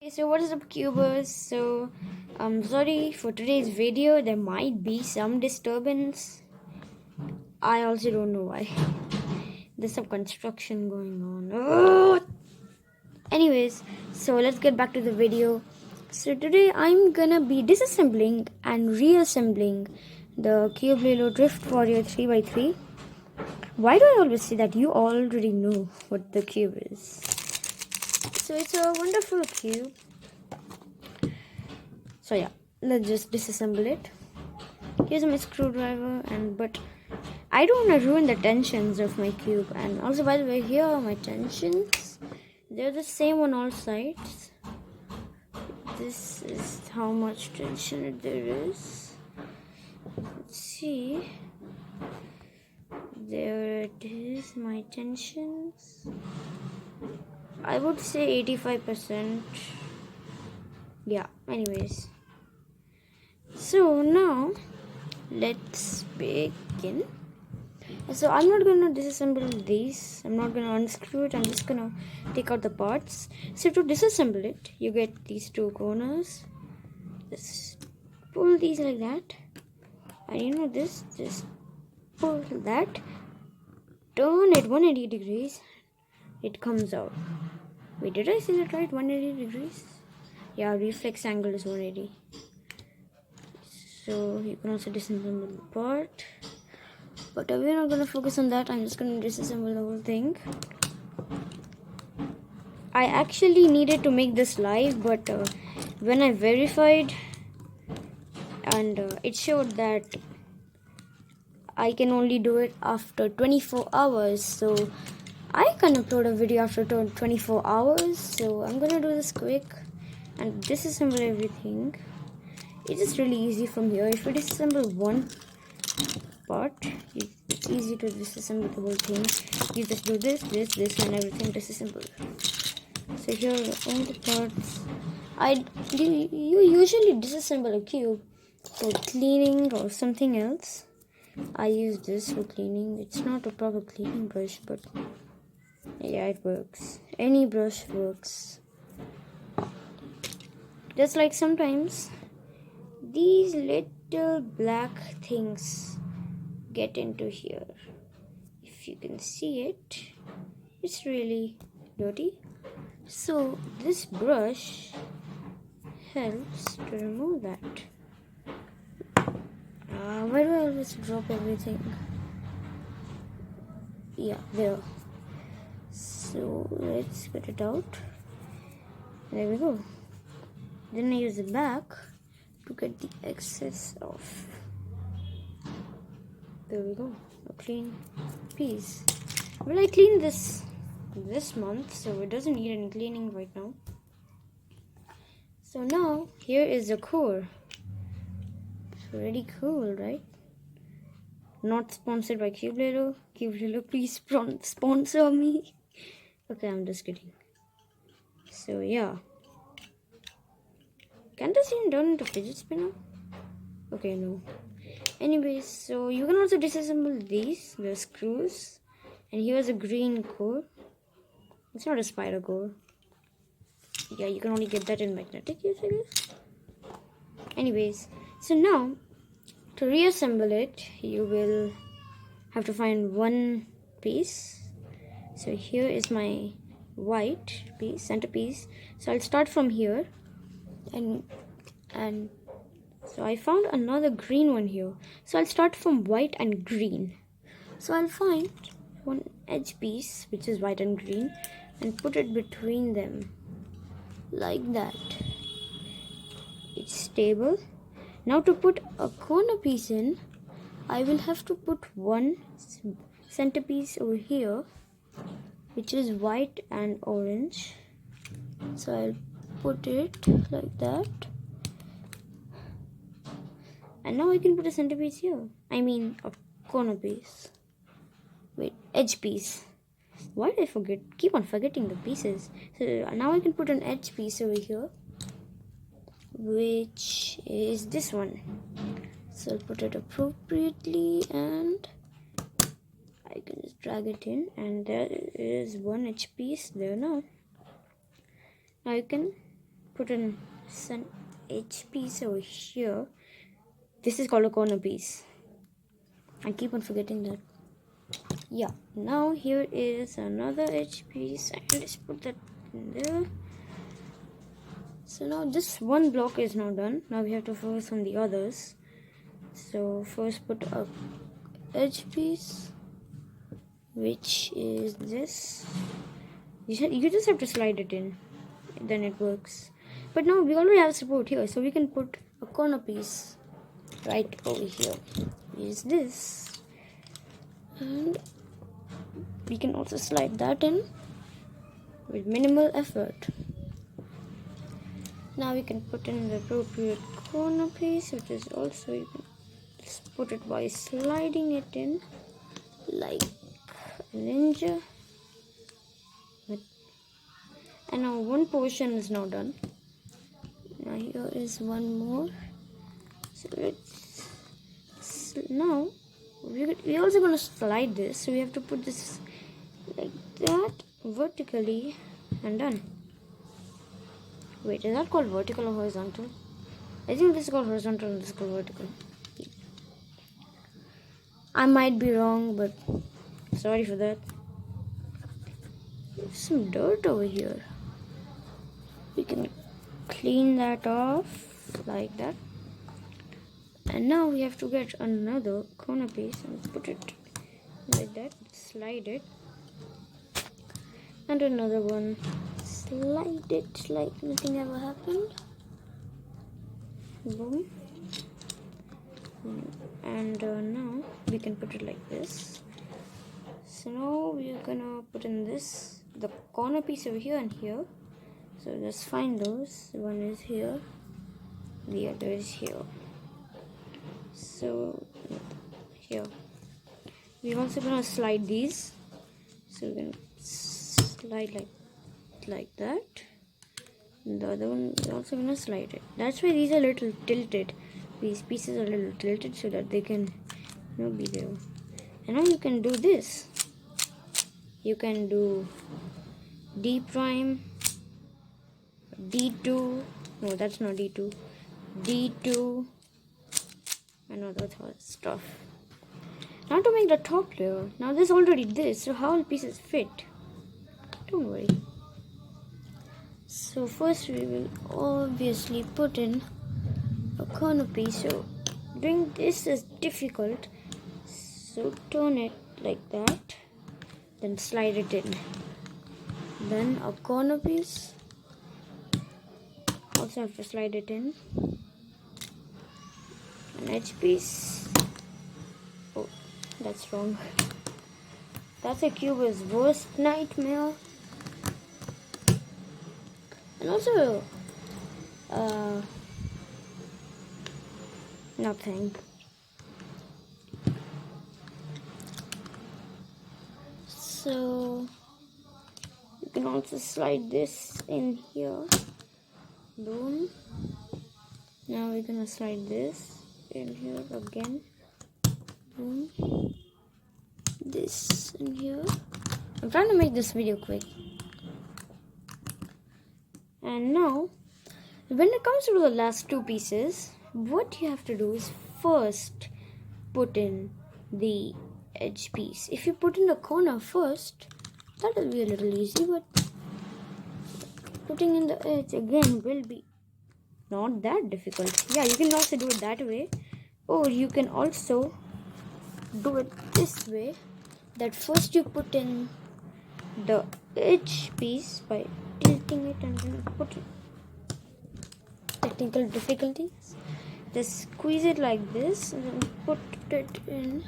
Hey, so what is up, cubers? So I'm sorry for today's video. There might be some disturbance. I also don't know why. There's some construction going on. Ugh! Anyways, so let's get back to the video. So today I'm gonna be disassembling and reassembling the Cube Lilo Drift Warrior 3x3. Why do I always say that? You already know what the cube is. So it's a wonderful cube. So yeah, let's just disassemble it. Here's my screwdriver, but I don't want to ruin the tensions of my cube. And also, by the way, here are my tensions. They're the same on all sides. This is how much tension there is. Let's see. There it is, my tensions. I would say 85%. Yeah, anyways. So now let's begin. So I'm not gonna disassemble these. I'm not gonna unscrew it. I'm just gonna take out the parts. So to disassemble it, you get these two corners. Just pull these like that, and this. Just pull that. Turn it 180 degrees. It comes out. Wait, did I say that right? 180 degrees? Yeah, reflex angle is 180. So you can also disassemble the part. But we're not going to focus on that. I'm just going to disassemble the whole thing. I actually needed to make this live, but when I verified, and it showed that I can only do it after 24 hours. So I can upload a video after 24 hours. So I'm going to do this quick and disassemble everything. It's just really easy from here. If you disassemble one part, it's easy to disassemble the whole thing. You just do this, and everything disassemble. So here are all the parts. You usually disassemble a cube for cleaning or something else. I use this for cleaning. It's not a proper cleaning brush, but yeah, it works. Any brush works. Just like sometimes these little black things get into here. If you can see it, it's really dirty. So this brush helps to remove that. Why do I always drop everything? Yeah, there. So let's get it out. There we go. Then I use the back to get the excess off. There we go. A clean piece. Well, I cleaned this month, so it doesn't need any cleaning right now. So now here is the core. It's pretty cool, right? Not sponsored by Cube Lilo. Cube Lilo, please sponsor me. Okay, I'm just kidding. So yeah. Can this even turn into fidget spinner? Okay, no. Anyways, so you can also disassemble the screws. And here's a green core. It's not a spider core. Yeah, you can only get that in magnetic use, I guess. Anyways, so now to reassemble it, you will have to find one piece. So here is my white piece, centerpiece. So I'll start from here, and so I found another green one here. So I'll start from white and green. So I'll find one edge piece which is white and green and put it between them like that. It's stable. Now to put a corner piece in, I will have to put one centerpiece over here which is white and orange. So I'll put it like that. And now I can put a centerpiece here. I mean a corner piece. Wait, edge piece. Why did I keep on forgetting the pieces? So now I can put an edge piece over here, which is this one. So I'll put it appropriately and I can just drag it in, and there is one edge piece there now. Now you can put in some edge piece over here. This is called a corner piece. I keep on forgetting that. Yeah, now here is another edge piece, and let's put that in there. So now this one block is now done. Now we have to focus on the others. So first put a edge piece, which is this. You just have to slide it in, then it works. But now we already have support here, so we can put a corner piece right over here. Use this, and we can also slide that in with minimal effort. Now we can put in the appropriate corner piece, which is also, you can just put it by sliding it in like a ninja. And now one portion is now done. Now here is one more. So let's now we're also going to slide this. So we have to put this like that vertically and done. Wait, is that called vertical or horizontal? I think this is called horizontal and this is called vertical. I might be wrong, but sorry for that. There's some dirt over here. We can clean that off like that. And now we have to get another corner piece and put it like that. Slide it. And another one. Slide it like nothing ever happened. Boom. And now we can put it like this. So now we're gonna put in the corner piece over here and here. So just find those. One is here, the other is here. So here we're also gonna slide these. So we're gonna slide like that. And the other one is also gonna slide it. That's why these are a little tilted. These pieces are a little tilted so that they can be there. And now you can do this. You can do D prime, D2, no, that's not D2, D2, and other stuff. Now to make the top layer, now there's already this, so how will pieces fit? Don't worry. So first we will obviously put in a corner piece. So doing this is difficult, so turn it like that, then slide it in. Then a corner piece. Also have to slide it in. An edge piece. Oh, that's wrong. That's a cube's worst nightmare. And also, nothing. So you can also slide this in here. Boom. Now we're gonna slide this in here again. Boom. This in here. I'm trying to make this video quick. And now, when it comes to the last two pieces, what you have to do is first put in the edge piece. If you put in the corner first, that will be a little easy, but putting in the edge again will be not that difficult. Yeah, you can also do it that way, or you can also do it this way, that first you put in the edge piece by tilting it and then put it. Technical difficulties. Just squeeze it like this and then put it in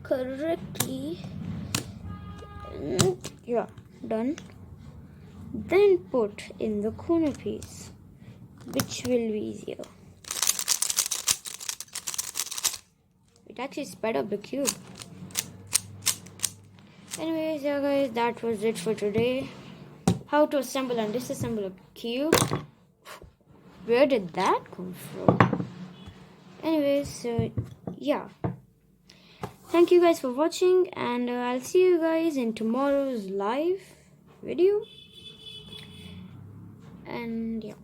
correctly. And yeah, done. Then put in the corner piece, which will be easier. It actually sped up the cube. Anyways, yeah guys, that was it for today. How to assemble and disassemble a cube. Where did that come from? Anyways, so yeah. Thank you guys for watching, and I'll see you guys in tomorrow's live video. And yeah.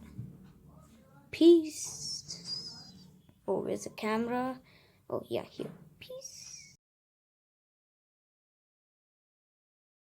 peace. Oh, where's the camera? Oh, yeah, here. Peace.